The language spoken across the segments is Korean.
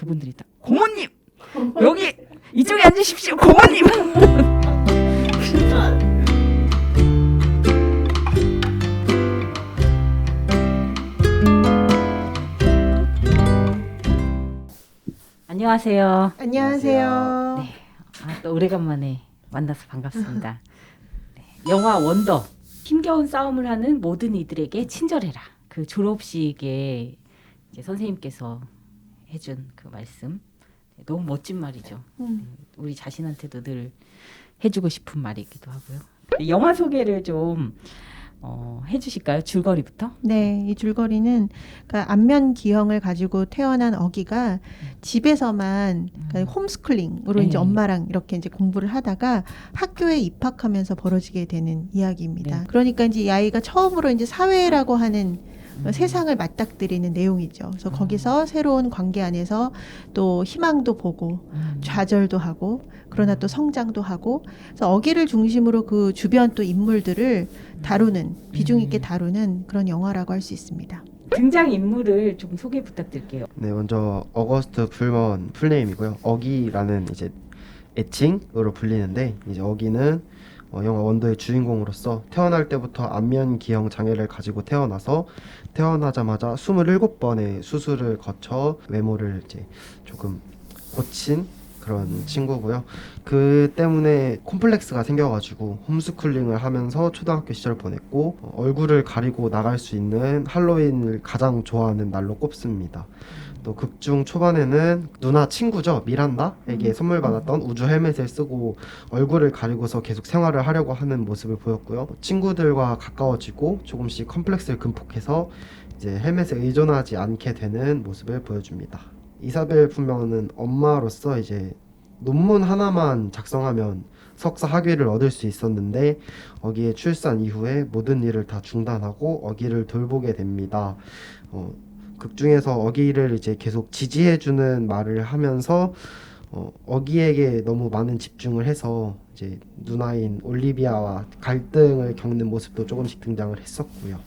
그분들이 다 고모님 여기 이쪽에 앉으십시오 고모님. 안녕하세요. 안녕하세요. 네, 또 오래간만에 만나서 반갑습니다. 네, 영화 원더 힘겨운 싸움을 하는 모든 이들에게 친절해라. 그 졸업식에 이제 선생님께서 해준 그 말씀 너무 멋진 말이죠. 우리 자신한테도 늘 해주고 싶은 말이기도 하고요. 영화 소개를 좀 해주실까요? 줄거리부터? 네, 이 줄거리는 그러니까 안면 기형을 가지고 태어난 어기가 집에서만 그러니까 홈스쿨링으로 이제 네. 엄마랑 이렇게 이제 공부를 하다가 학교에 입학하면서 벌어지게 되는 이야기입니다. 네. 그러니까 이제 이 아이가 처음으로 이제 사회라고 하는 세상을 맞닥뜨리는 내용이죠. 그래서 거기서 새로운 관계 안에서 또 희망도 보고 좌절도 하고 그러나 또 성장도 하고 그래서 어기를 중심으로 그 주변 또 인물들을 다루는 비중 있게 다루는 그런 영화라고 할 수 있습니다. 등장 인물을 좀 소개 부탁드릴게요. 네, 먼저 어거스트 풀먼 풀네임이고요. 어기라는 이제 애칭으로 불리는데 이제 어기는 영화 원더의 주인공으로서 태어날 때부터 안면 기형 장애를 가지고 태어나서 태어나자마자 27번의 수술을 거쳐 외모를 이제 조금 고친 그런 친구고요. 그 때문에 콤플렉스가 생겨가지고 홈스쿨링을 하면서 초등학교 시절을 보냈고 얼굴을 가리고 나갈 수 있는 할로윈을 가장 좋아하는 날로 꼽습니다. 또 극중 초반에는 누나 친구죠, 미란다에게 선물 받았던 우주 헬멧을 쓰고 얼굴을 가리고서 계속 생활을 하려고 하는 모습을 보였고요. 친구들과 가까워지고 조금씩 컴플렉스를 극복해서 이제 헬멧에 의존하지 않게 되는 모습을 보여줍니다. 이사벨 풀먼은 엄마로서 이제 논문 하나만 작성하면 석사 학위를 얻을 수 있었는데 어기의 출산 이후에 모든 일을 다 중단하고 어기를 돌보게 됩니다. 극중에서 어기를 이제 계속 지지해주는 말을 하면서 어기에게 너무 많은 집중을 해서 이제 누나인 올리비아와 갈등을 겪는 모습도 조금씩 등장을 했었고요.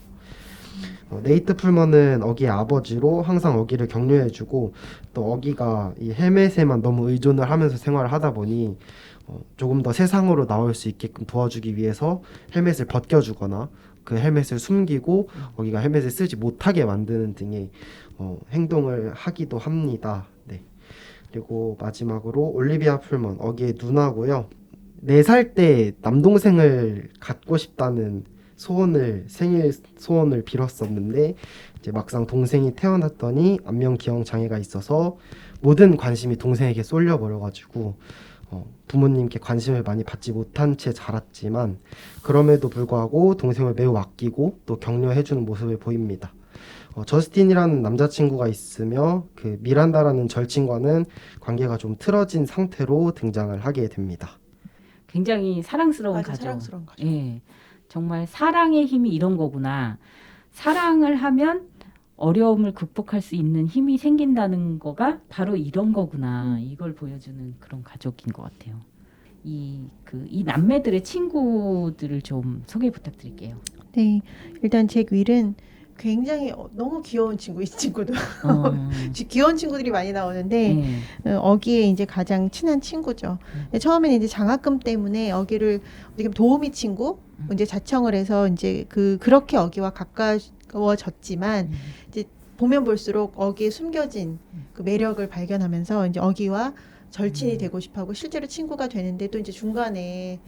네이트 풀먼은 어기의 아버지로 항상 어기를 격려해주고 또 어기가 이 헬멧에만 너무 의존을 하면서 생활을 하다 보니 조금 더 세상으로 나올 수 있게끔 도와주기 위해서 헬멧을 벗겨주거나 그 헬멧을 숨기고 어기가 헬멧을 쓰지 못하게 만드는 등의 행동을 하기도 합니다. 네. 그리고 마지막으로 올리비아 풀먼 어기의 누나고요. 4살 때 남동생을 갖고 싶다는 생일 소원을 빌었었는데 이제 막상 동생이 태어났더니 안면 기형 장애가 있어서 모든 관심이 동생에게 쏠려 버려가지고 부모님께 관심을 많이 받지 못한 채 자랐지만 그럼에도 불구하고 동생을 매우 아끼고 또 격려해주는 모습을 보입니다. 저스틴이라는 남자친구가 있으며 그 미란다라는 절친과는 관계가 좀 틀어진 상태로 등장을 하게 됩니다. 굉장히 사랑스러운 아주 가족. 사랑스러운 가족. 예, 정말 사랑의 힘이 이런 거구나. 사랑을 하면 어려움을 극복할 수 있는 힘이 생긴다는 거가 바로 이런 거구나. 이걸 보여주는 그런 가족인 것 같아요. 이 남매들의 친구들을 좀 소개 부탁드릴게요. 네, 일단 잭 윌은 굉장히 너무 귀여운 친구, 이 친구도 귀여운 친구들이 많이 나오는데 예. 어기의 이제 가장 친한 친구죠. 처음에는 이제 장학금 때문에 어기를 어떻게 보면 도우미 친구 이제 자청을 해서 이제 그렇게 어기와 가까워졌지만 이제 보면 볼수록 어기의 숨겨진 그 매력을 발견하면서 이제 어기와 절친이 되고 싶어하고 실제로 친구가 되는데 또 이제 중간에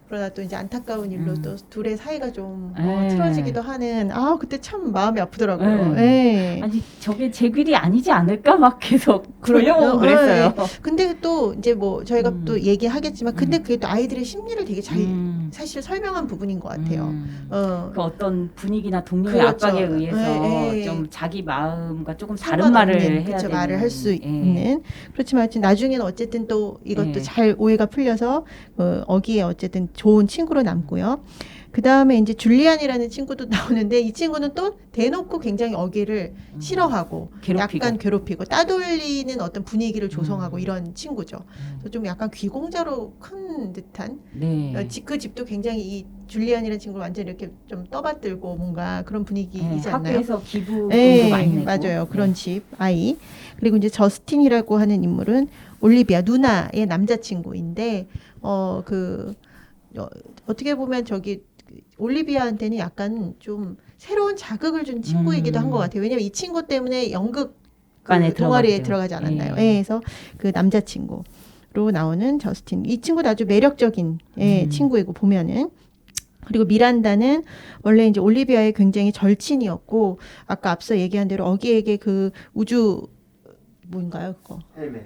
그러나 또 이제 안타까운 일로 또 둘의 사이가 좀 틀어지기도 하는 그때 참 마음이 아프더라고요. 예. 아니 저게 제 글이 아니지 않을까 막 계속 돌려보고 그랬어요. 근데 또 이제 뭐 저희가 또 얘기하겠지만 근데 그게 또 아이들의 심리를 되게 잘 사실 설명한 부분인 것 같아요. 그 어떤 분위기나 동료의 그렇죠. 압박에 의해서 좀 자기 마음과 조금 다른 말을 해야 그쵸, 되는 말을 할 수 있는 그렇지만 하여튼 나중에는 어쨌든 또 이것도 잘 오해가 풀려서 어기에 어쨌든 좋은 친구로 남고요. 그 다음에 이제 줄리안이라는 친구도 나오는데 이 친구는 또 대놓고 굉장히 어기를 싫어하고 약간 괴롭히고 따돌리는 어떤 분위기를 조성하고 이런 친구죠. 그래서 좀 약간 귀공자로 큰 듯한 그 집도 굉장히 이 줄리안이라는 친구를 완전 이렇게 좀 떠받들고 뭔가 그런 분위기이지 않나요? 학교에서 기부금도 네, 많이 내고. 맞아요. 그런 집 아이. 그리고 이제 저스틴이라고 하는 인물은 올리비아 누나의 남자친구인데 어떻게 보면 저기 올리비아한테는 약간 좀 새로운 자극을 준 친구이기도 한 것 같아요. 왜냐면 이 친구 때문에 연극 관에 동아리에 들어가죠. 들어가지 않았나요? 예. 예, 그래서 그 남자친구로 나오는 저스틴. 이 친구도 아주 매력적인 친구이고 보면은. 그리고 미란다는 원래 이제 올리비아의 굉장히 절친이었고 아까 앞서 얘기한 대로 어기에게 그 우주 뭔가요 그거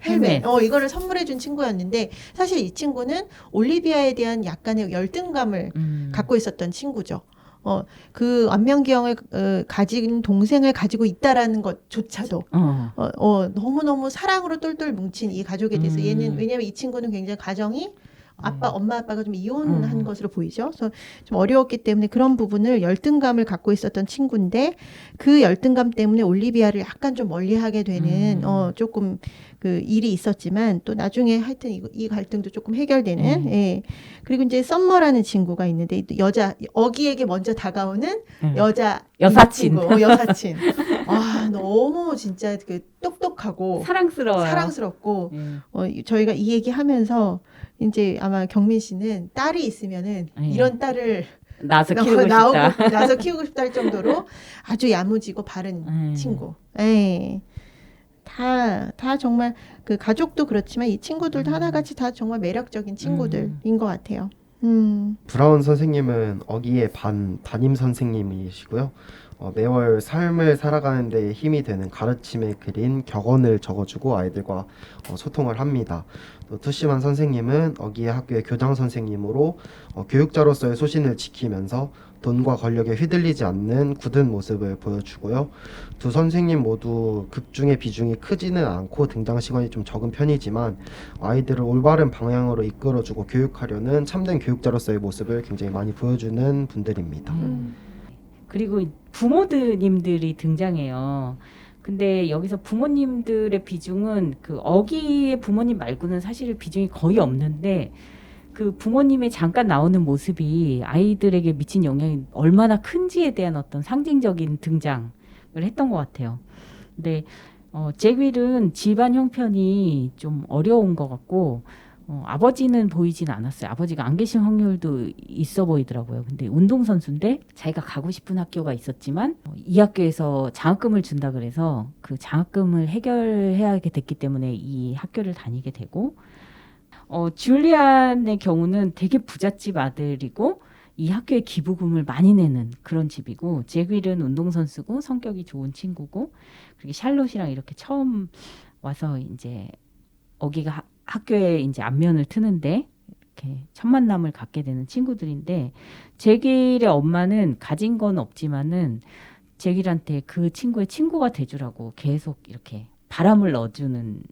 헬멧 이거를 선물해 준 친구였는데 사실 이 친구는 올리비아에 대한 약간의 열등감을 갖고 있었던 친구죠. 그 안면기형을 가진 동생을 가지고 있다라는 것조차도 너무너무 사랑으로 똘똘 뭉친 이 가족에 대해서 얘는 왜냐면 이 친구는 굉장히 가정이 엄마 아빠가 좀 이혼한 것으로 보이죠. 그래서 좀 어려웠기 때문에 그런 부분을 열등감을 갖고 있었던 친구인데 그 열등감 때문에 올리비아를 약간 좀 멀리하게 되는 조금 그 일이 있었지만 또 나중에 하여튼 이 갈등도 조금 해결되는. 예. 그리고 이제 썸머라는 친구가 있는데 여자 어기에게 먼저 다가오는 여사친. 여사친. 아 너무 진짜 그 똑똑하고 사랑스러워요. 사랑스럽고 저희가 이 얘기하면서 이제 아마 경민 씨는 딸이 있으면은 이런 딸을 나서 키우고 싶다. 나서 키우고 싶다 할 정도로 아주 야무지고 바른 친구. 예. 다 정말 그 가족도 그렇지만 이 친구들도 하나같이 다 정말 매력적인 친구들인 것 같아요. 브라운 선생님은 어기의 담임 선생님이시고요. 매월 삶을 살아가는 데 힘이 되는 가르침에 그린 격언을 적어주고 아이들과 소통을 합니다. 또 투시만 선생님은 어기의 학교의 교장 선생님으로 교육자로서의 소신을 지키면서 돈과 권력에 휘둘리지 않는 굳은 모습을 보여주고요. 두 선생님 모두 극중의 비중이 크지는 않고 등장 시간이 좀 적은 편이지만 아이들을 올바른 방향으로 이끌어주고 교육하려는 참된 교육자로서의 모습을 굉장히 많이 보여주는 분들입니다. 그리고 부모님들이 등장해요. 근데 여기서 부모님들의 비중은 그 어기의 부모님 말고는 사실 비중이 거의 없는데 그 부모님의 잠깐 나오는 모습이 아이들에게 미친 영향이 얼마나 큰지에 대한 어떤 상징적인 등장을 했던 것 같아요. 근데 잭 윌은 집안 형편이 좀 어려운 것 같고 아버지는 보이진 않았어요. 아버지가 안 계신 확률도 있어 보이더라고요. 근데 운동선수인데 자기가 가고 싶은 학교가 있었지만 이 학교에서 장학금을 준다 그래서 그 장학금을 해결해야 하게 됐기 때문에 이 학교를 다니게 되고 줄리안의 경우는 되게 부잣집 아들이고 이 학교에 기부금을 많이 내는 그런 집이고 잭 윌은 운동선수고 성격이 좋은 친구고 그리고 샬롯이랑 이렇게 처음 와서 이제 어기가 학교에 이제 안면을 트는데 이렇게 첫 만남을 갖게 되는 친구들인데 잭윌의 엄마는 가진 건 없지만은 잭윌한테 그 친구의 친구가 돼주라고 계속 이렇게 바람을 넣어주는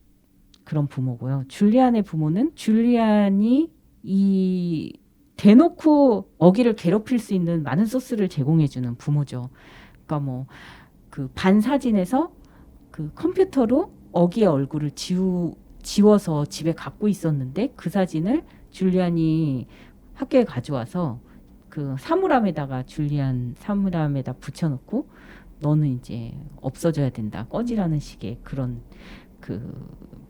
그런 부모고요. 줄리안의 부모는 줄리안이 이 대놓고 어기를 괴롭힐 수 있는 많은 소스를 제공해주는 부모죠. 그러니까 뭐 그 반사진에서 그 컴퓨터로 어기의 얼굴을 지워서 집에 갖고 있었는데 그 사진을 줄리안이 학교에 가져와서 그 사물함에다가 줄리안 사물함에다 붙여놓고 너는 이제 없어져야 된다 꺼지라는 식의 그런 그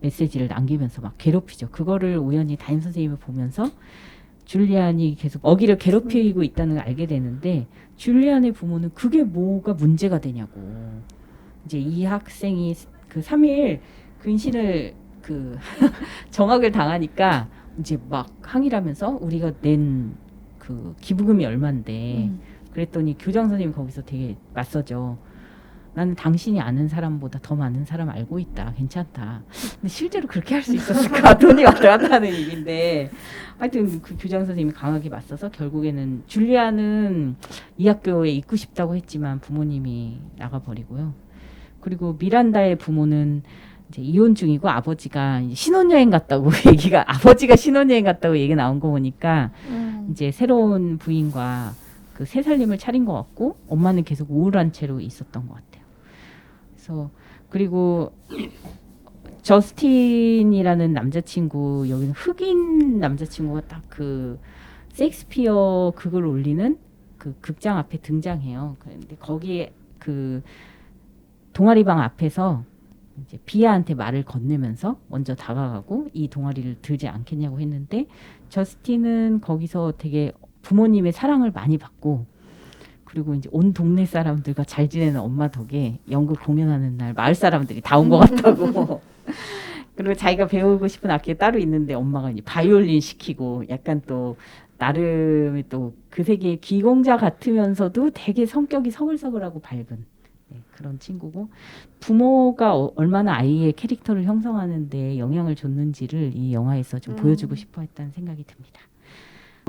메시지를 남기면서 막 괴롭히죠. 그거를 우연히 담임 선생님이 보면서 줄리안이 계속 어기를 괴롭히고 있다는 걸 알게 되는데 줄리안의 부모는 그게 뭐가 문제가 되냐고 이제 이 학생이 그 3일 근신을 그 정학을 당하니까 이제 막 항의를 하면서 우리가 낸 그 기부금이 얼만데 그랬더니 교장 선생님이 거기서 되게 맞서죠. 나는 당신이 아는 사람보다 더 많은 사람 알고 있다. 괜찮다. 근데 실제로 그렇게 할 수 있었을까? 돈이 왔다 갔다 하는 일인데 하여튼 그 교장 선생님이 강하게 맞서서 결국에는 줄리아는 이 학교에 있고 싶다고 했지만 부모님이 나가버리고요. 그리고 미란다의 부모는 이제 이혼 중이고 아버지가 신혼여행 갔다고 아버지가 신혼여행 갔다고 얘기 나온 거 보니까 이제 새로운 부인과 그 새 살림을 차린 것 같고 엄마는 계속 우울한 채로 있었던 것 같아요. 그래서 그리고 저스틴이라는 남자친구 여기는 흑인 남자친구가 딱 그 셰익스피어 극을 올리는 그 극장 앞에 등장해요. 근데 거기에 그 동아리방 앞에서 이제 비아한테 말을 건네면서 먼저 다가가고 이 동아리를 들지 않겠냐고 했는데 저스틴은 거기서 되게 부모님의 사랑을 많이 받고 그리고 이제 온 동네 사람들과 잘 지내는 엄마 덕에 연극 공연하는 날 마을 사람들이 다 온 것 같다고. 그리고 자기가 배우고 싶은 악기가 따로 있는데 엄마가 이제 바이올린 시키고 약간 또 나름의 또 그 세계의 기공자 같으면서도 되게 성격이 서글서글하고 밝은 네, 그런 친구고 부모가 얼마나 아이의 캐릭터를 형성하는데 영향을 줬는지를 이 영화에서 좀 보여주고 싶어 했다는 생각이 듭니다.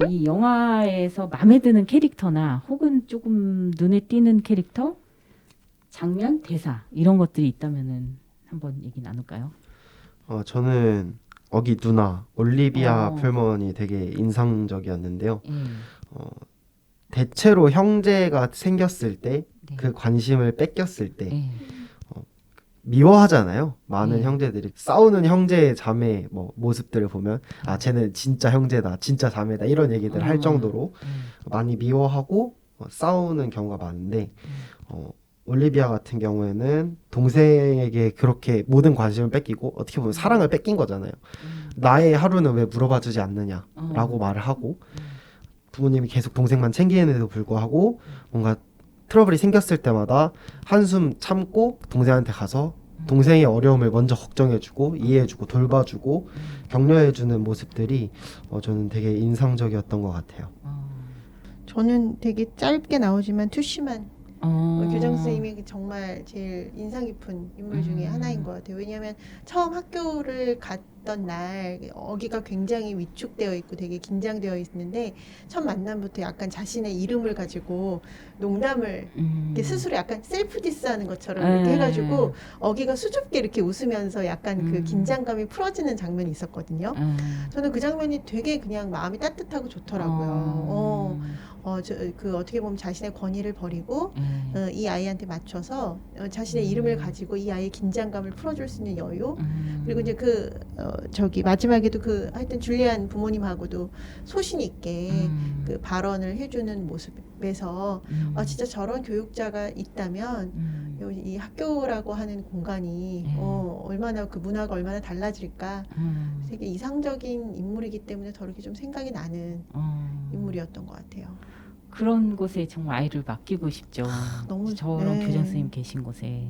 이 영화에서 마음에 드는 캐릭터나 혹은 조금 눈에 띄는 캐릭터, 장면, 대사 이런 것들이 있다면은 한번 얘기 나눌까요? 저는 어기 누나 올리비아 어. 풀먼이 되게 인상적이었는데요. 예. 대체로 형제가 생겼을 때 네. 그 관심을 뺏겼을 때 예. 미워하잖아요. 많은 네. 형제들이 싸우는 형제 자매 뭐 모습들을 보면 아 쟤는 진짜 형제다, 진짜 자매다 이런 얘기들 할 정도로 많이 미워하고 싸우는 경우가 많은데 올리비아 같은 경우에는 동생에게 그렇게 모든 관심을 뺏기고 어떻게 보면 사랑을 뺏긴 거잖아요. 나의 하루는 왜 물어봐주지 않느냐라고 말을 하고 부모님이 계속 동생만 챙기는데도 불구하고 뭔가 트러블이 생겼을 때마다 한숨 참고 동생한테 가서 동생의 어려움을 먼저 걱정해주고 이해해주고 돌봐주고 격려해주는 모습들이 저는 되게 인상적이었던 것 같아요. 저는 되게 짧게 나오지만 투시만 교장 어. 선생님이 정말 제일 인상 깊은 인물 중에 하나인 것 같아요. 왜냐하면 처음 학교를 갔던 날 어기가 굉장히 위축되어 있고 되게 긴장되어 있는데 첫 만남부터 약간 자신의 이름을 가지고 농담을 이렇게 스스로 약간 셀프 디스하는 것처럼 이렇게 해가지고 어기가 수줍게 이렇게 웃으면서 약간 그 긴장감이 풀어지는 장면이 있었거든요. 저는 그 장면이 되게 그냥 마음이 따뜻하고 좋더라고요. 그 어떻게 보면 자신의 권위를 버리고 이 아이한테 맞춰서 자신의 이름을 가지고 이 아이의 긴장감을 풀어줄 수 있는 여유 그리고 이제 저기 마지막에도 하여튼 줄리안 부모님하고도 소신 있게 그 발언을 해주는 모습에서 진짜 저런 교육자가 있다면 이 학교라고 하는 공간이 얼마나 그 문화가 얼마나 달라질까 되게 이상적인 인물이기 때문에 저렇게 좀 생각이 나는 인물이었던 것 같아요. 그런 곳에 정말 아이를 맡기고 싶죠. 너무 저런 네. 교장 선생님 계신 곳에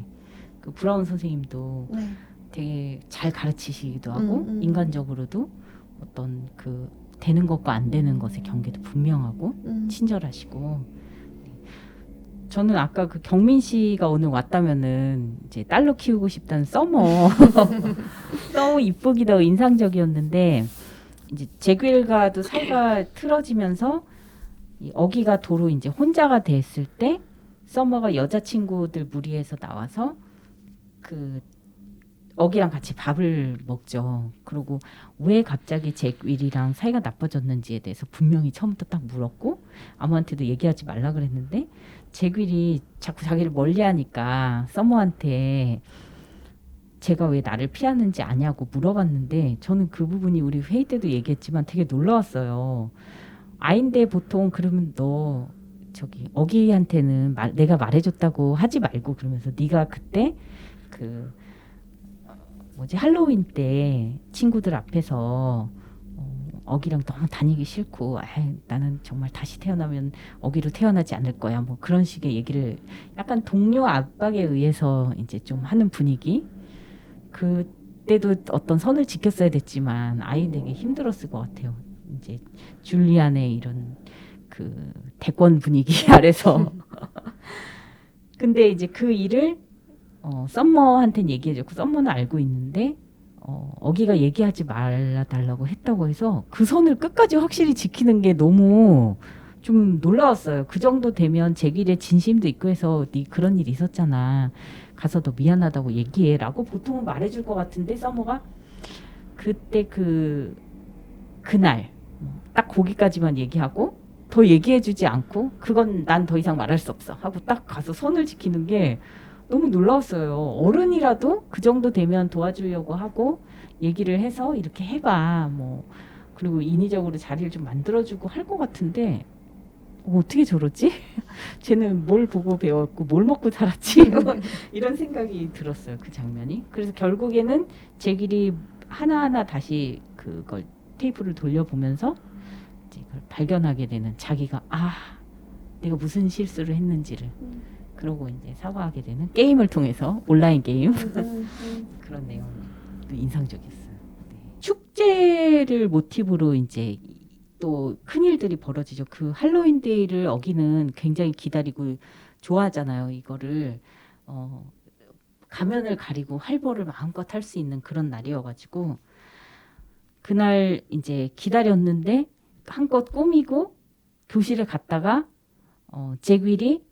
그 브라운 선생님도 네. 되게 잘 가르치시기도 하고 음. 인간적으로도 어떤 그 되는 것과 안 되는 것의 경계도 분명하고 친절하시고 저는 아까 그 경민 씨가 오늘 왔다면은 이제 딸로 키우고 싶다는 서머 너무 이쁘기 더 인상적이었는데 이제 제길과도 사이가 틀어지면서 이 어기가 도로 이제 혼자가 됐을 때 서머가 여자친구들 무리해서 나와서 그 어기랑 같이 밥을 먹죠. 그리고 왜 갑자기 잭 윌이랑 사이가 나빠졌는지에 대해서 분명히 처음부터 딱 물었고 아무한테도 얘기하지 말라 그랬는데 잭 윌이 자꾸 자기를 멀리하니까 서머한테 제가 왜 나를 피하는지 아냐고 물어봤는데 저는 그 부분이 우리 회의 때도 얘기했지만 되게 놀라웠어요. 아인데 보통 그러면 너 저기 어기한테는 내가 말해줬다고 하지 말고 그러면서 네가 그때 그 할로윈 때 친구들 앞에서 어기랑 너무 다니기 싫고 나는 정말 다시 태어나면 어기로 태어나지 않을 거야 뭐 그런 식의 얘기를 약간 동료 압박에 의해서 이제 좀 하는 분위기 그때도 어떤 선을 지켰어야 됐지만 아이 되게 힘들었을 것 같아요. 이제 줄리안의 이런 그 대권 분위기 아래서 근데 이제 그 일을 썸머한테는 얘기해줬고 썸머는 알고 있는데 어기가 얘기하지 말아달라고 했다고 해서 그 선을 끝까지 확실히 지키는 게 너무 좀 놀라웠어요. 그 정도 되면 제길의 진심도 있고 해서 네 그런 일이 있었잖아. 가서 너 미안하다고 얘기해라고 보통은 말해줄 것 같은데 썸머가 그때 그날 딱 거기까지만 얘기하고 더 얘기해주지 않고 그건 난 더 이상 말할 수 없어 하고 딱 가서 선을 지키는 게 너무 놀라웠어요. 어른이라도 그 정도 되면 도와주려고 하고 얘기를 해서 이렇게 해봐 뭐 그리고 인위적으로 자리를 좀 만들어주고 할 것 같은데 어떻게 저러지? 쟤는 뭘 보고 배웠고 뭘 먹고 살았지? 이런 생각이 들었어요. 그 장면이. 그래서 결국에는 제길이 하나하나 다시 그걸 테이프를 돌려보면서 이제 그걸 발견하게 되는 자기가 내가 무슨 실수를 했는지를 그러고 이제 사과하게 되는 게임을 통해서 온라인 게임 그런 내용도 인상적이었어요. 네. 축제를 모티브로 이제 또 큰일들이 벌어지죠. 그 할로윈데이를 어기는 굉장히 기다리고 좋아하잖아요. 이거를 가면을 가리고 할보를 마음껏 할 수 있는 그런 날이어가지고 그날 이제 기다렸는데 한껏 꾸미고 교실에 갔다가 제길이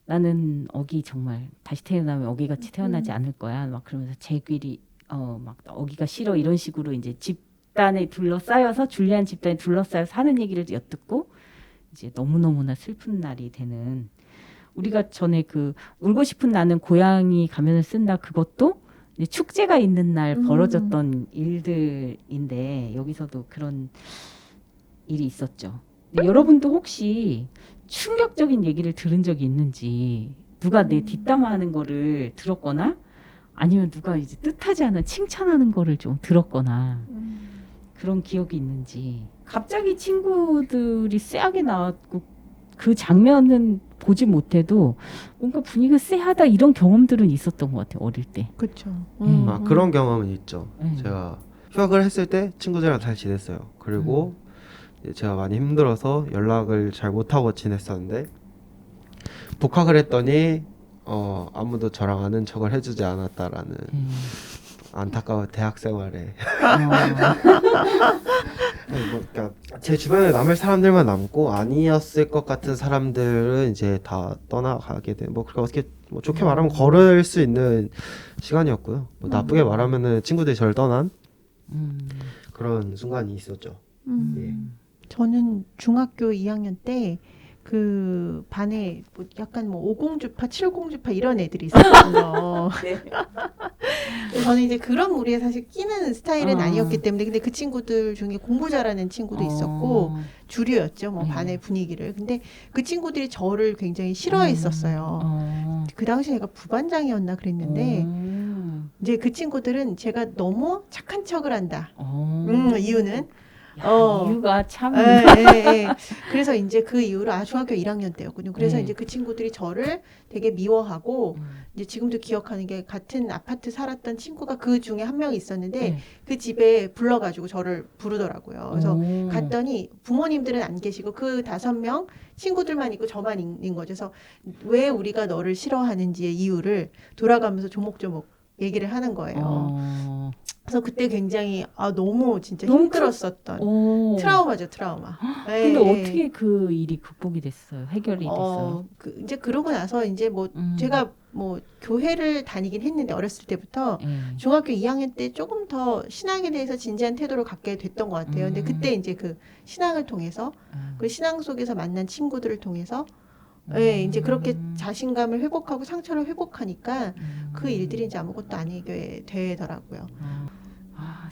나는 어기 정말 다시 태어나면 어기같이 태어나지 않을 거야. 막 그러면서 제길이 막 어기가 싫어 이런 식으로 이제 집단에 둘러싸여서 줄리안 집단에 둘러싸여서 하는 얘기를 엿듣고 이제 너무너무나 슬픈 날이 되는 우리가 전에 그 울고 싶은 나는 고양이 가면을 쓴다 그것도 이제 축제가 있는 날 벌어졌던 일들인데 여기서도 그런 일이 있었죠. 근데 여러분도 혹시 충격적인 얘기를 들은 적이 있는지 누가 내 뒷담화하는 거를 들었거나 아니면 누가 이제 뜻하지 않은 칭찬하는 거를 좀 들었거나 그런 기억이 있는지 갑자기 친구들이 쎄하게 나왔고 그 장면은 보지 못해도 뭔가 분위기가 쎄하다 이런 경험들은 있었던 것 같아요. 어릴 때. 그렇죠. 그런 경험은 있죠. 네. 제가 휴학을 했을 때 친구들이랑 잘 지냈어요. 그리고 이제 제가 많이 힘들어서 연락을 잘 못하고 지냈었는데 복학을 했더니 아무도 저랑 아는 척을 해주지 않았다라는 안타까운 대학 생활에 그러니까 제 주변에 남을 사람들만 남고 아니었을 것 같은 사람들은 이제 다 떠나가게 돼. 뭐 그렇게 어떻게 뭐 좋게 말하면 걸을 수 있는 시간이었고요. 뭐 나쁘게 말하면은 친구들이 저를 떠난 그런 순간이 있었죠. 예. 저는 중학교 2학년 때 그 반에 뭐 약간 뭐 50주파, 70주파 이런 애들이 있었거든요. 네. 저는 이제 그런 무리에 사실 끼는 스타일은 아니었기 때문에 근데 그 친구들 중에 공부 잘하는 친구도 있었고 주류였죠. 뭐 반의 분위기를. 근데 그 친구들이 저를 굉장히 싫어했었어요. 그 당시 제가 부반장이었나 그랬는데 이제 그 친구들은 제가 너무 착한 척을 한다. 이유는 이유가 참 그래서 이제 그 이후로 중학교 1학년 때였군요. 그래서 이제 그 친구들이 저를 되게 미워하고 이제 지금도 기억하는 게 같은 아파트 살았던 친구가 그 중에 한 명이 있었는데 그 집에 불러가지고 저를 부르더라고요. 그래서 갔더니 부모님들은 안 계시고 그 5명 친구들만 있고 저만 있는 거죠. 그래서 왜 우리가 너를 싫어하는지의 이유를 돌아가면서 조목조목 얘기를 하는 거예요. 그래서 그때 굉장히 너무 진짜 힘들었었던 트라우마죠, 트라우마. 근데 어떻게 그 일이 극복이 됐어요? 해결이 됐어요? 이제 그러고 나서 이제 뭐 제가 뭐 교회를 다니긴 했는데 어렸을 때부터 중학교 2학년 때 조금 더 신앙에 대해서 진지한 태도를 갖게 됐던 것 같아요. 근데 그때 이제 그 신앙을 통해서 그 신앙 속에서 만난 친구들을 통해서 이제 그렇게 자신감을 회복하고 상처를 회복하니까 그 일들이 이제 아무것도 아니게 되더라고요.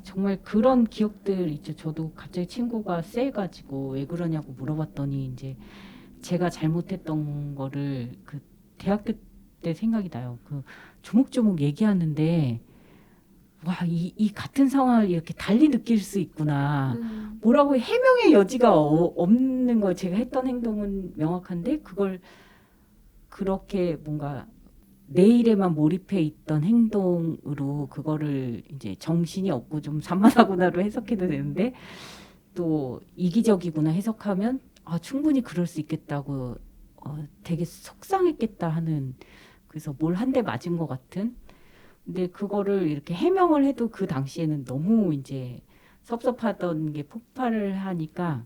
정말 그런 기억들 있죠. 저도 갑자기 친구가 쎄가지고 왜 그러냐고 물어봤더니 이제 제가 잘못했던 거를 그 대학교 때 생각이 나요. 그 조목조목 얘기하는데 이 같은 상황을 이렇게 달리 느낄 수 있구나. 뭐라고 해명의 여지가 없는 거. 제가 했던 행동은 명확한데 그걸 그렇게 뭔가 내 일에만 몰입해 있던 행동으로 그거를 이제 정신이 없고 좀 산만하구나로 해석해도 되는데 또 이기적이구나 해석하면 충분히 그럴 수 있겠다고 되게 속상했겠다 하는 그래서 뭘 한 대 맞은 것 같은 근데 그거를 이렇게 해명을 해도 그 당시에는 너무 이제 섭섭하던 게 폭발을 하니까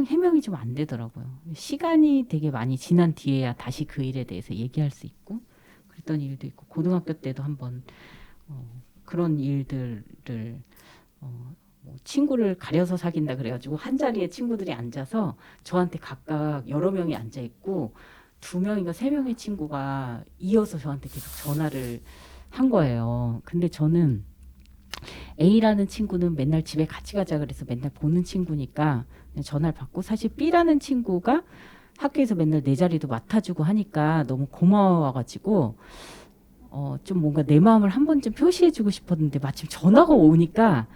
해명이 좀 안 되더라고요. 시간이 되게 많이 지난 뒤에야 다시 그 일에 대해서 얘기할 수 있고 그랬던 일도 있고 고등학교 때도 한번 그런 일들을 뭐 친구를 가려서 사귄다 그래가지고 한 자리에 친구들이 앉아서 저한테 각각 여러 명이 앉아 있고 2명인가 3명의 친구가 이어서 저한테 계속 전화를 한 거예요. 근데 저는 A라는 친구는 맨날 집에 같이 가자 그래서 맨날 보는 친구니까 그냥 전화를 받고, 사실 B라는 친구가 학교에서 맨날 내 자리도 맡아주고 하니까 너무 고마워가지고 좀 뭔가 내 마음을 한 번쯤 표시해주고 싶었는데 마침 전화가 오니까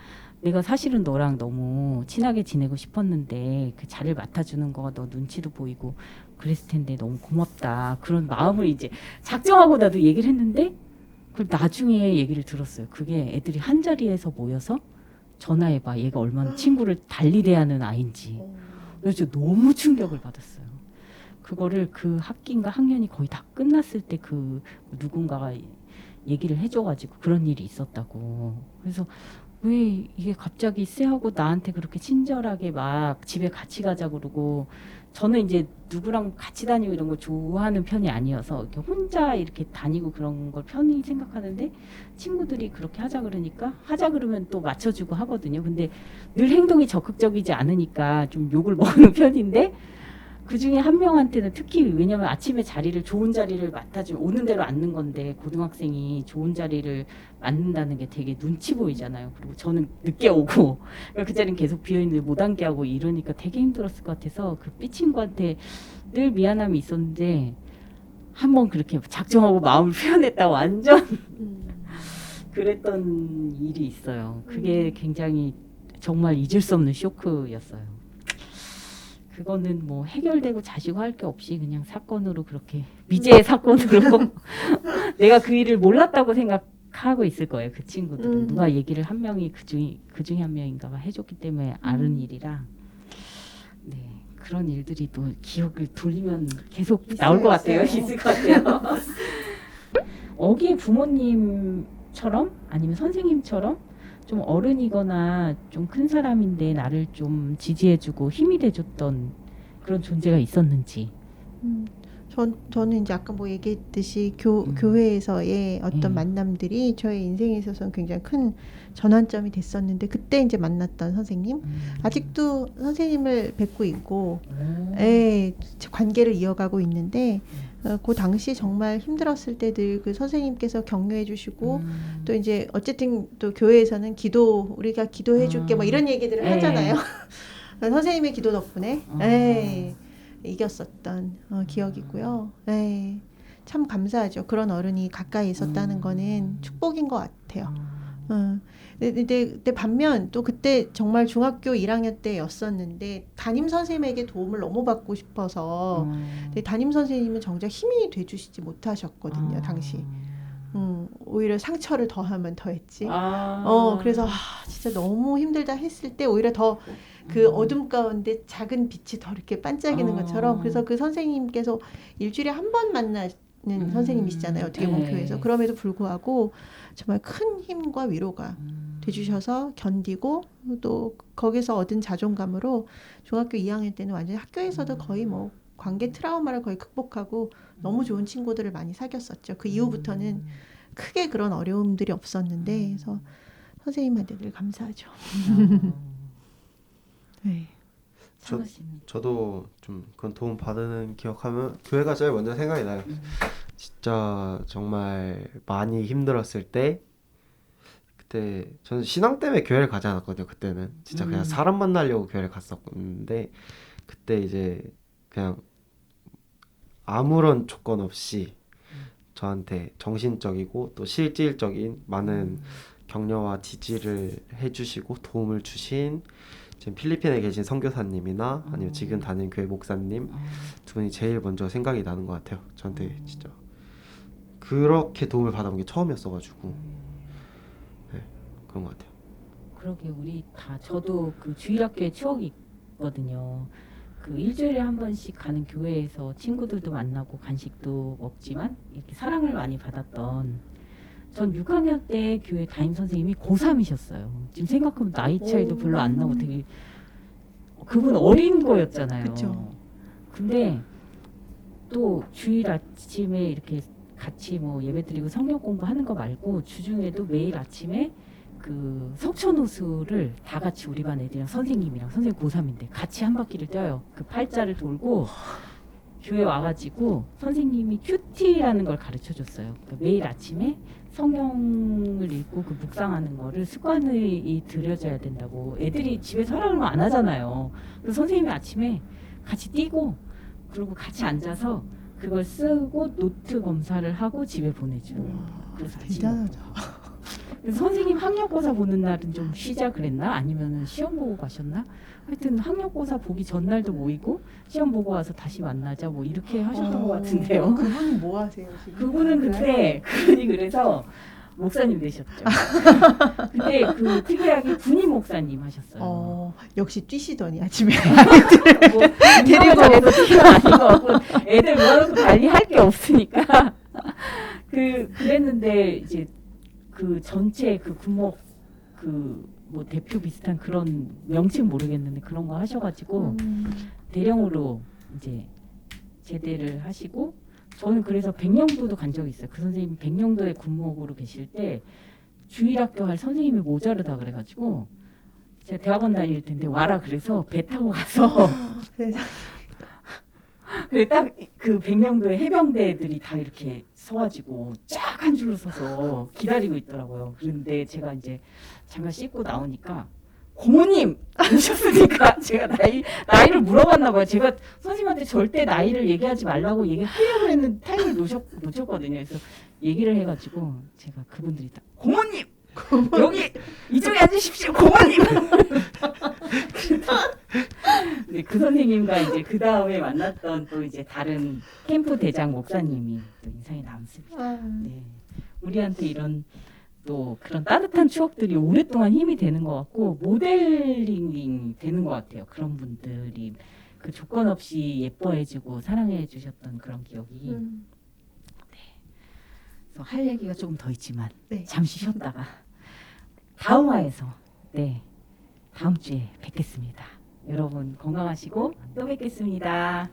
내가 사실은 너랑 너무 친하게 지내고 싶었는데 그 자리를 맡아주는 거가 너 눈치도 보이고 그랬을 텐데 너무 고맙다, 그런 마음을 이제 작정하고 나도 얘기를 했는데, 그걸 나중에 얘기를 들었어요. 그게 애들이 한 자리에서 모여서 전화해봐, 얘가 얼마나 친구를 달리 대하는 아이인지. 그래서 너무 충격을 받았어요. 그거를 그 학기인가 학년이 거의 다 끝났을 때 그 누군가가 얘기를 해줘가지고 그런 일이 있었다고. 그래서 왜 이게 갑자기 쎄하고 나한테 그렇게 친절하게 막 집에 같이 가자 그러고, 저는 이제 누구랑 같이 다니고 이런 걸 좋아하는 편이 아니어서 이렇게 혼자 이렇게 다니고 그런 걸 편히 생각하는데, 친구들이 그렇게 하자 그러니까 하자 그러면 또 맞춰주고 하거든요. 근데 늘 행동이 적극적이지 않으니까 좀 욕을 먹는 편인데, 그 중에 한 명한테는 특히, 왜냐면 아침에 자리를, 좋은 자리를 맡아주면 오는 대로 앉는 건데 고등학생이 좋은 자리를 맡는다는 게 되게 눈치 보이잖아요. 그리고 저는 늦게 오고 그 자리는 계속 비어있는데 못 앉게 하고 이러니까 되게 힘들었을 것 같아서 그 B 친구한테 늘 미안함이 있었는데, 한번 그렇게 작정하고 마음을 표현했다 완전 그랬던 일이 있어요. 그게 굉장히 정말 잊을 수 없는 쇼크였어요. 그거는 뭐 해결되고 자시고 할 게 없이 그냥 사건으로, 그렇게 미제의 사건으로 내가 그 일을 몰랐다고 생각하고 있을 거예요. 그 친구들은 누가 얘기를 한 명이 그중에 한 명인가가 해줬기 때문에 아는 일이라. 네, 그런 일들이 또 기억을 돌리면 계속 나올 것 같아요. 있을 것 같아요. 어기의 부모님처럼 아니면 선생님처럼 좀 어른이거나 좀 큰 사람인데 나를 좀 지지해주고 힘이 돼줬던 그런 존재가 있었는지. 저는 이제 아까 뭐 얘기했듯이 교회에서의 어떤 만남들이 저의 인생에 있어서는 굉장히 큰 전환점이 됐었는데, 그때 이제 만났던 선생님, 아직도 선생님을 뵙고 있고, 예, 관계를 이어가고 있는데, 그 당시 정말 힘들었을 때 늘 그 선생님께서 격려해 주시고, 또 이제 어쨌든 또 교회에서는 우리가 기도해 줄게 뭐 이런 얘기들을 하잖아요. 선생님의 기도 덕분에 이겼었던 기억이고요. 참 감사하죠. 그런 어른이 가까이 있었다는 거는 축복인 것 같아요. 근데 반면 또 그때 정말 중학교 1학년 때였었는데 담임 선생님에게 도움을 너무 받고 싶어서, 근데 담임 선생님은 정작 힘이 돼주시지 못하셨거든요, 당시. 오히려 상처를 더하면 더했지. 그래서 진짜 너무 힘들다 했을 때 오히려 더 그 어둠 가운데 작은 빛이 더 이렇게 반짝이는 것처럼, 그래서 그 선생님께서 일주일에 한 번 만나는 선생님이시잖아요, 어떻게 보면 교회에서. 그럼에도 불구하고 정말 큰 힘과 위로가 돼주셔서 견디고, 또 거기서 얻은 자존감으로 중학교 2학년 때는 완전히 학교에서도 거의 뭐 관계 트라우마를 거의 극복하고 너무 좋은 친구들을 많이 사귀었었죠. 그 이후부터는 크게 그런 어려움들이 없었는데, 그래서 선생님한테 늘 감사하죠. 네. 저도 좀 그런 도움 받는 기억하면 교회가 제일 먼저 생각이 나요. 진짜 정말 많이 힘들었을 때, 그때 저는 신앙 때문에 교회를 가지 않았거든요. 그때는 진짜 그냥 사람 만나려고 교회를 갔었는데, 그때 이제 그냥 아무런 조건 없이 저한테 정신적이고 또 실질적인 많은 격려와 지지를 해주시고 도움을 주신 지금 필리핀에 계신 선교사님이나 아니면 지금 다니는 교회 목사님 두 분이 제일 먼저 생각이 나는 것 같아요. 저한테 진짜 그렇게 도움을 받아본 게 처음이었어가지고 네, 그런 것 같아요. 그러게, 우리 다, 저도 그 주일학교에 추억이 있거든요. 그 일주일에 한 번씩 가는 교회에서 친구들도 만나고 간식도 먹지만 이렇게 사랑을 많이 받았던, 전 6학년 때 교회 담임 선생님이 고3이셨어요. 지금 생각하면 나이 차이도 별로 안 나고 되게, 그분 어린 거였잖아요. 그쵸. 근데 또 주일 아침에 이렇게 같이 뭐 예배 드리고 성경 공부하는 거 말고 주중에도 매일 아침에 그 석촌호수를 다 같이 우리 반 애들이랑 선생님이랑, 선생님 고3인데 같이 한 바퀴를 뛰어요. 그 팔자를 돌고 교회 와가지고 선생님이 큐티라는 걸 가르쳐 줬어요. 그러니까 매일 아침에 성경을 읽고 그 묵상하는 거를 습관이 들여져야 된다고. 애들이 집에서 하라고 하면 안 하잖아요. 그래서 선생님이 아침에 같이 뛰고 그리고 같이 앉아서 그걸 쓰고 노트 검사를 하고 집에 보내줘요. 그래서 아침에 대단하다. 그래서 선생님 학력고사 보는 날은 좀 쉬자 그랬나? 아니면 시험 보고 가셨나? 하여튼 학력고사 보기 전날도 모이고 시험 보고 와서 다시 만나자 뭐 이렇게 하셨던 것 같은데요. 그분이 뭐 하세요 지금? 그분은 그때 그분이 그래서 목사님 되셨죠. 근데 그 특이하게 군인 목사님 하셨어요. 역시 뛰시더니 아침에 뭐 데리고 해서 뛰는 아닌 것 같고 애들 모아놓고 달리 할 게 없으니까 그랬는데 이제 그 전체 그 군목 그 뭐 대표 비슷한 그런 명칭 모르겠는데 그런 거 하셔가지고 대령으로 이제 제대를 하시고 저는 그래서 백령도도 간 적이 있어요. 그 선생님 백령도에 군목으로 계실 때 주일학교 할 선생님이 모자르다 그래가지고 제가 대학원 다닐 텐데 와라 그래서 배 타고 가서 그래 딱 그 백령도에 해병대들이 다 이렇게 서가지고 쫙 한 줄로 서서 기다리고 있더라고요. 그런데 제가 이제 잠깐 씻고 나오니까 고모님 오셨으니까 제가 나이를 물어봤나 봐요. 제가 선생님한테 절대 나이를 얘기하지 말라고 얘기하려고 했는데 타임을 놓쳤거든요. 그래서 얘기를 해가지고 제가 그분들이 다 고모님 여기 이쪽에 앉으십시오 고모님. 네, 그 선생님과 이제 그 다음에 만났던 또 이제 다른 캠프 대장 목사님이 또 인상이 남습니다. 네, 우리한테 이런 또 그런 따뜻한 추억들이 오랫동안 힘이 되는 것 같고 모델링이 되는 것 같아요. 그런 분들이 그 조건 없이 예뻐해주고 사랑해주셨던 그런 기억이. 그래서 할 얘기가 조금 더 있지만 네. 잠시 쉬었다가 다음 화에서 다음 주에 뵙겠습니다. 여러분 건강하시고 또 뵙겠습니다.